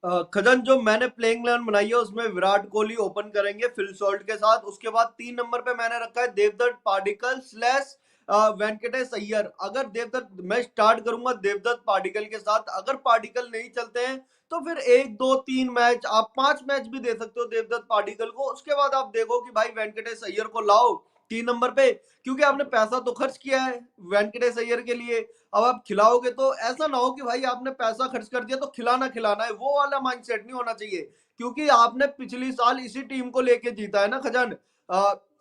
खजन, जो मैंने प्लेइंग 11 बनाई है उसमें विराट कोहली ओपन करेंगे फिल सॉल्ट के साथ। उसके बाद 3 नंबर पे मैंने रखा है देवदत्त पाडिक्कल स्लैश वेंकटेश अय्यर। अगर देवदत्त, मैं स्टार्ट करूंगा देवदत्त पाडिक्कल के साथ। अगर पाडिक्कल नहीं चलते हैं तो फिर 1 2 3 मैच, आप 5 मैच भी दे सकते हो देवदत्त पाडिक्कल को। उसके बाद आप देखो कि भाई वेंकटेश अय्यर को लाओ 3 नंबर पे, क्योंकि आपने पैसा तो खर्च किया है वेंकटेश अय्यर के लिए। अब आप खिलाओगे तो ऐसा ना हो कि भाई आपने पैसा खर्च कर दिया तो खिलाना खिलाना है, वो वाला माइंडसेट नहीं होना चाहिए। क्योंकि आपने पिछली साल इसी टीम को लेके जीता है ना खजान,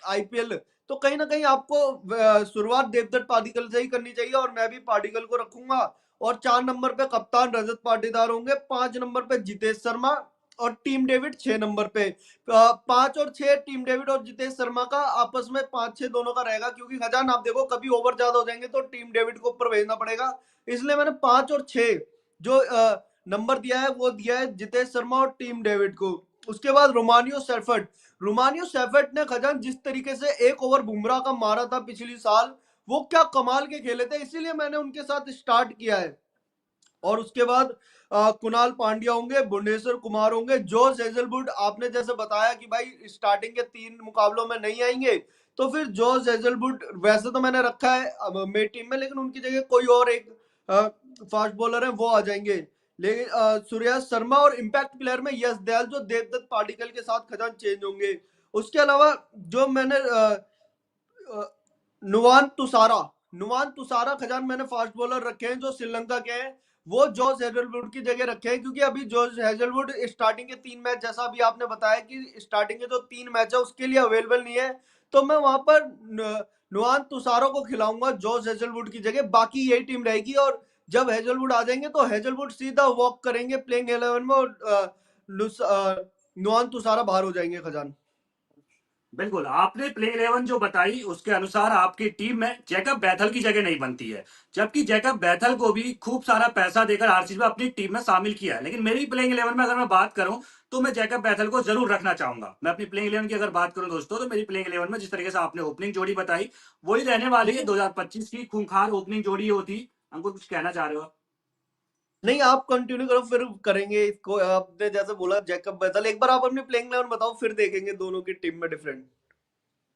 आईपीएल। तो कहीं ना कहीं आपको शुरुआत देवदत्त पाडिक्कल से ही करनी चाहिए, और मैं भी पाडिक्कल को रखूंगा। और 4 नंबर पे कप्तान रजत पाटीदार होंगे, 5 नंबर पे जितेश शर्मा, और टीम डेविड 6 नंबर पे। 5 और 6 टीम डेविड और जितेश शर्मा का आपस में 5 6 दोनों का रहेगा, क्योंकि खजान आप देखो कभी ओवर ज्यादा हो जाएंगे तो टीम डेविड को ऊपर भेजना पड़ेगा। इसलिए मैंने 5 और 6 जो नंबर दिया है वो दिया है जितेश शर्मा और टीम डेविड को। उसके बाद रोमानियो सेफर्ट ने खजान जिस तरीके से एक ओवर बुमराह का मारा था पिछली साल, वो क्या कमाल के खेले थे, इसीलिए मैंने उनके साथ स्टार्ट किया है। और उसके बाद कुणाल पांड्या होंगे, भुवनेश्वर कुमार होंगे, जॉर्ज हेजलवुड आपने जैसे बताया कि भाई स्टार्टिंग के 3 मुकाबलों में नहीं आएंगे, तो फिर जॉर्ज हेजलवुड वैसे तो मैंने रखा है मेरी टीम में, लेकिन उनकी जगह कोई और एक फास्ट बॉलर है वो आ जाएंगे। लेकिन सूर्या शर्मा और इम्पैक्ट प्लेयर में यश दयाल जो देवदत्त पाडिक्कल के साथ खजान चेंज होंगे। उसके अलावा जो मैंने अ, नुवान तुसारा नुवान तुसारा खजान मैंने फास्ट बॉलर रखे हैं जो श्रीलंका के हैं। वो जॉर्ज हेजलवुड की जगह रखे हैं, क्योंकि अभी जॉर्ज हेजलवुड स्टार्टिंग के 3 मैच, जैसा अभी आपने बताया कि स्टार्टिंग के जो 3 मैच है उसके लिए अवेलेबल नहीं है, तो मैं वहां पर नुआन तुसारो को खिलाऊंगा जॉर्ज हेजलवुड की जगह। बाकी यही टीम रहेगी, और जब हेजलवुड आ जाएंगे तो हेजलवुड सीधा वॉक करेंगे प्लेइंग 11 में, और नुआन तुसारा बाहर हो जाएंगे खजान। बिल्कुल, आपने प्ले 11 जो बताई उसके अनुसार आपकी टीम में जैकब बैथल की जगह नहीं बनती है, जबकि जैकब बैथल को भी खूब सारा पैसा देकर आरसीबी ने अपनी टीम में शामिल किया है। लेकिन मेरी प्लेइंग 11 में अगर मैं बात करूं तो मैं जैकब बैथल को जरूर रखना चाहूंगा। मैं अपनी प्लेइंग 11 की अगर बात करूं दोस्तों, तो मेरी प्लेइंग 11 में जिस तरीके से आपने ओपनिंग जोड़ी बताई वही रहने वाली है। लेकिन 2025 की खूंखार ओपनिंग जोड़ी होती। हमको कुछ कहना चाह रहे हो? नहीं, आप कंटिन्यू करो, फिर करेंगे इसको। आपने जैसे बोला जैकब बैथल, एक बार आप अपनी प्लेइंग 11 बताओ, फिर देखेंगे दोनों की टीम में डिफरेंट।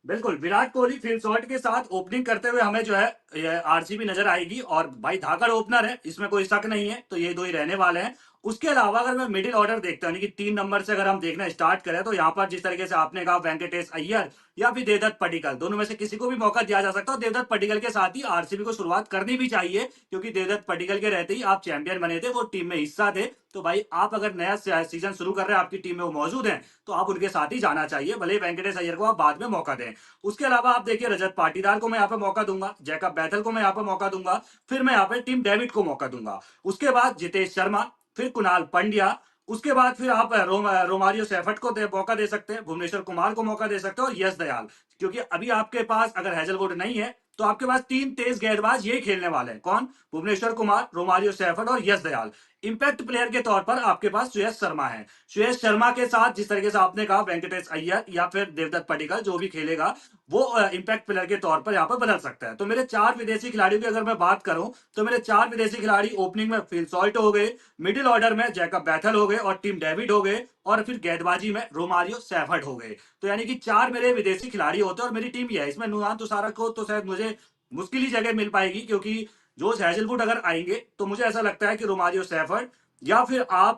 बिल्कुल, विराट कोहली फिल शॉर्ट के साथ ओपनिंग करते हुए हमें जो है आरसीबी नजर आएगी, और भाई धाकड़ ओपनर है, इसमें कोई शक नहीं है, तो ये दो ही रहने वाले हैं। उसके अलावा अगर मैं मिडिल ऑर्डर देखता हूँ, यानी कि 3 नंबर से अगर हम देखना स्टार्ट करें, तो यहाँ पर जिस तरीके से आपने कहा वेंकटेश अय्यर या फिर देवदत्त पडिक्कल, दोनों में से किसी को भी मौका दिया जा सकता है। और देवदत्त पडिक्कल के साथ ही आरसीबी को शुरुआत करनी भी चाहिए, क्योंकि देवदत्त पडिक्कल के रहते ही आप चैंपियन बने थे, वो टीम में हिस्सा थे। तो भाई आप अगर नया सीजन शुरू कर रहे हैं, आपकी टीम में वो मौजूद हैं, तो आप उनके साथ ही जाना चाहिए, भले ही वेंकटेश अय्यर को आप बाद में मौका दें। उसके अलावा आप देखिए रजत पाटीदार को मैं यहाँ पे मौका दूंगा, जैकब बैथल को मैं यहाँ पे मौका दूंगा, फिर मैं यहाँ पे टीम डेविड को मौका दूंगा। उसके बाद जितेश शर्मा, फिर कुणाल पंड्या, उसके बाद फिर आप रोमारियो सेफर्ट को मौका दे सकते हैं, भुवनेश्वर कुमार को मौका दे सकते हैं, और यश दयाल। क्योंकि अभी आपके पास अगर हैजलवुड नहीं है, तो आपके पास 3 तेज गेंदबाज यही खेलने वाले हैं। कौन? भुवनेश्वर कुमार, रोमारियो सेफर्ट और यश दयाल। इंपैक्ट प्लेयर के तौर पर आपके पास सुयश शर्मा है। सुयश शर्मा के साथ जिस तरीके से आपने कहा वेंकटेश अय्यर या फिर देवदत्त पडिक्कल जो भी खेलेगा, वो इंपैक्ट प्लेयर के तौर पर यहाँ पर बदल सकता है। तो मेरे 4 विदेशी खिलाड़ियों की अगर मैं बात करूं, तो मेरे 4 विदेशी खिलाड़ी ओपनिंग में फिल सॉल्ट हो गए, मिडिल ऑर्डर में जैकब बैथल हो गए और टीम डेविड हो गए, और फिर गेंदबाजी में रोमारियो सेफर्ट हो गए। तो यानी कि 4 मेरे विदेशी खिलाड़ी होते हैं, और मेरी टीम ये है। इसमें नुआन तुषारा को तो शायद मुझे मुश्किल ही जगह मिल पाएगी, क्योंकि जोश हैजलवुड अगर आएंगे तो मुझे ऐसा लगता है कि रोमारियो सेफर्ट, या फिर आप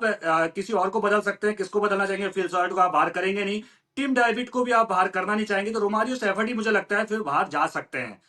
किसी और को बदल सकते हैं। किसको बदलना चाहेंगे? फिल सॉल्ट को आप बाहर करेंगे नहीं, टीम डेविड को भी आप बाहर करना नहीं चाहेंगे, तो रोमारियो सेफर्ट ही मुझे लगता है फिर बाहर जा सकते हैं।